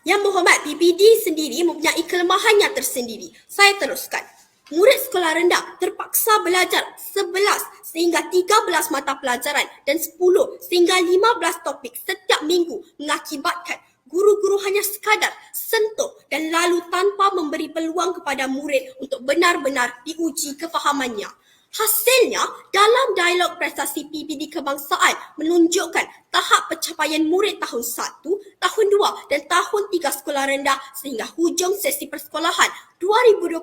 Yang Berhormat PPD sendiri mempunyai kelemahannya tersendiri. Saya teruskan. Murid sekolah rendah terpaksa belajar 11 sehingga 13 mata pelajaran dan 10 sehingga 15 topik setiap minggu mengakibatkan guru-guru hanya sekadar sentuh dan lalu tanpa memberi peluang kepada murid untuk benar-benar diuji kefahamannya. Hasilnya, dalam dialog prestasi PPD kebangsaan menunjukkan tahap pencapaian murid tahun 1, tahun 2 dan tahun 3 sekolah rendah sehingga hujung sesi persekolahan 2021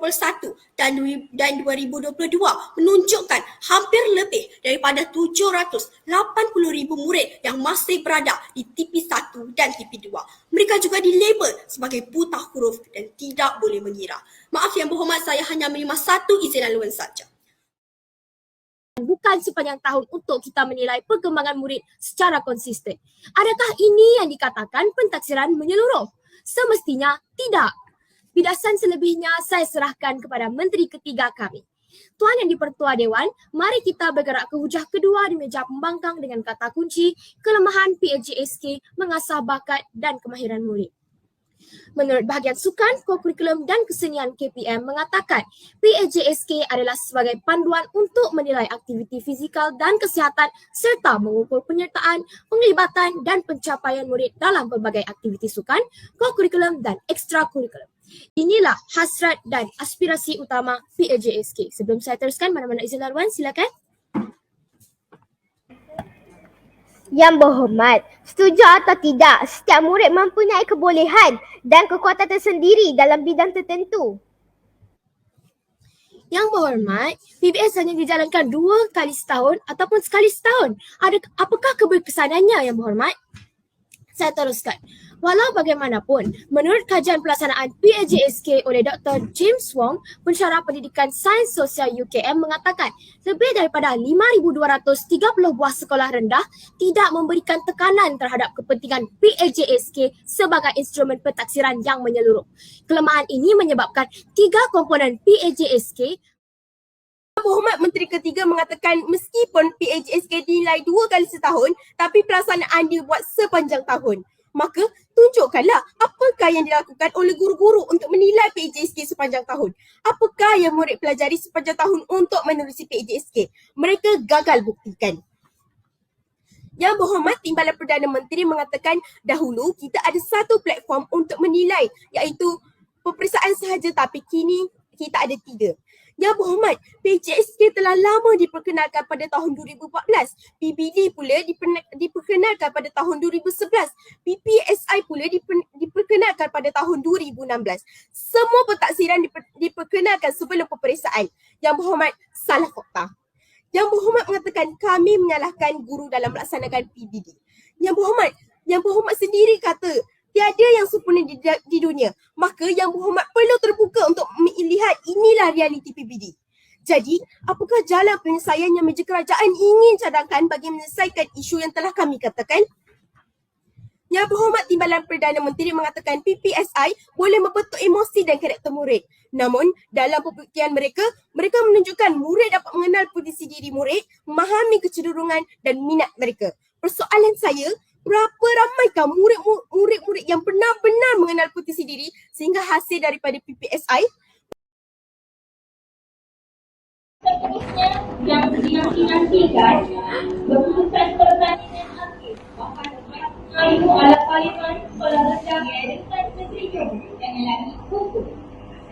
dan 2022 menunjukkan hampir lebih daripada 780,000 murid yang masih berada di TP1 dan TP2. Mereka juga dilabel sebagai buta huruf dan tidak boleh mengira. Maaf Yang Berhormat, saya hanya menerima satu izin laluan saja. Bukan sepanjang tahun untuk kita menilai perkembangan murid secara konsisten. Adakah ini yang dikatakan pentaksiran menyeluruh? Semestinya tidak. Bidasan selebihnya saya serahkan kepada Menteri Ketiga kami. Tuan Yang di-Pertua Dewan, mari kita bergerak ke hujah kedua di meja pembangkang dengan kata kunci kelemahan PAJSK mengasah bakat dan kemahiran murid. Menurut bahagian sukan, kurikulum dan kesenian KPM mengatakan PAJSK adalah sebagai panduan untuk menilai aktiviti fizikal dan kesihatan serta mengukur penyertaan, penglibatan dan pencapaian murid dalam pelbagai aktiviti sukan, kurikulum dan ekstrakurikulum. Inilah hasrat dan aspirasi utama PAJSK. Sebelum saya teruskan, mana-mana izin laluan, silakan. Yang Berhormat, setuju atau tidak setiap murid mempunyai kebolehan dan kekuatan tersendiri dalam bidang tertentu? Yang Berhormat, PBS hanya dijalankan 2 kali setahun ataupun sekali setahun. Apakah keberkesanannya Yang Berhormat? Saya teruskan. Walau bagaimanapun, menurut kajian pelaksanaan PAJSK oleh Dr. James Wong, pensyarah pendidikan sains sosial UKM mengatakan lebih daripada 5,230 buah sekolah rendah tidak memberikan tekanan terhadap kepentingan PAJSK sebagai instrumen pentaksiran yang menyeluruh. Kelemahan ini menyebabkan 3 komponen PAJSK. Berhormat Menteri Ketiga mengatakan meskipun PAJSK dinilai 2 kali setahun, tapi pelaksanaan dibuat sepanjang tahun. Maka tunjukkanlah apakah yang dilakukan oleh guru-guru untuk menilai PAJSK sepanjang tahun. Apakah yang murid pelajari sepanjang tahun untuk menerusi PAJSK. Mereka gagal buktikan. Yang Berhormat Timbalan Perdana Menteri mengatakan dahulu kita ada satu platform untuk menilai iaitu peperiksaan sahaja, tapi kini kita ada 3. Yang Berhormat, PAJSK telah lama diperkenalkan pada tahun 2014. PBD pula diperkenalkan pada tahun 2011. PPSI pula diperkenalkan pada tahun 2016. Semua pentaksiran diperkenalkan sebelum peperiksaan. Yang Berhormat, salah fakta. Yang Berhormat mengatakan kami menyalahkan guru dalam melaksanakan PBD. Yang Berhormat sendiri kata tiada yang sempurna di dunia. Maka Yang Berhormat perlu terbuka untuk melihat inilah realiti PBD. Jadi, apakah jalan penyelesaian yang meja kerajaan ingin cadangkan bagi menyelesaikan isu yang telah kami katakan? Yang Berhormat Timbalan Perdana Menteri mengatakan PPSI boleh membentuk emosi dan karakter murid. Namun, dalam pembuktian mereka menunjukkan murid dapat mengenal potensi diri murid, memahami kecenderungan dan minat mereka. Persoalan saya, berapa ramaikah murid-murid yang benar-benar mengenal potensi diri sehingga hasil daripada PPSI? Seterusnya yang dinanti-nantikan keputusan pertandingan akhir Ibu ala Parlimen Sekolah Rendah Dewan Menteri yang lagi hukum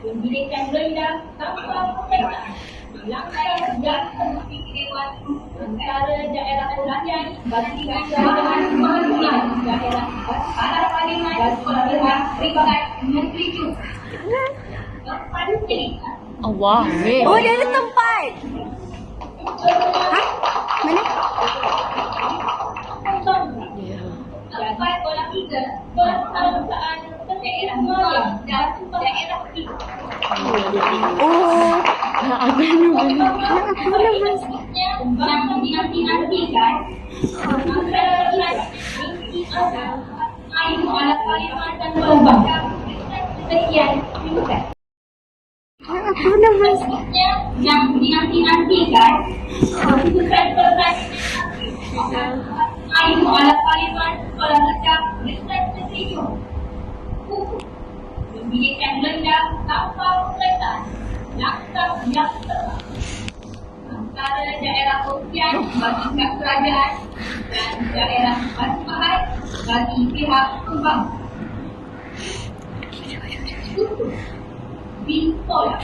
pendidikan rendah tanpa pemetaan melanggar yang terbukti Dewan antara daerah pelajar bagi dengan pemerintahan daerah ala Parlimen dan Sekolah Rendah Peringkat Menteri Allah. Oh, dia ada tempat. Mana? Dapat kolam 3 bersamaan daerah Maya dan daerah 3. Oh, Yang dinanti-nantikan antara Ibu ala Parlimen dan Lembaga. Sekian, terima kasih. Seterusnya yang dinanti-nantikan keputusan pertandingan Ibu ala Parlimen Sekolah Rendah Dewan Menteri Kebijakan rendah tanpa pengletan laksa yang tepat antara daerah sosial bagi pihak kerajaan dan daerah bantuan bagi pihak pembangsa. Tutup. Ditolak.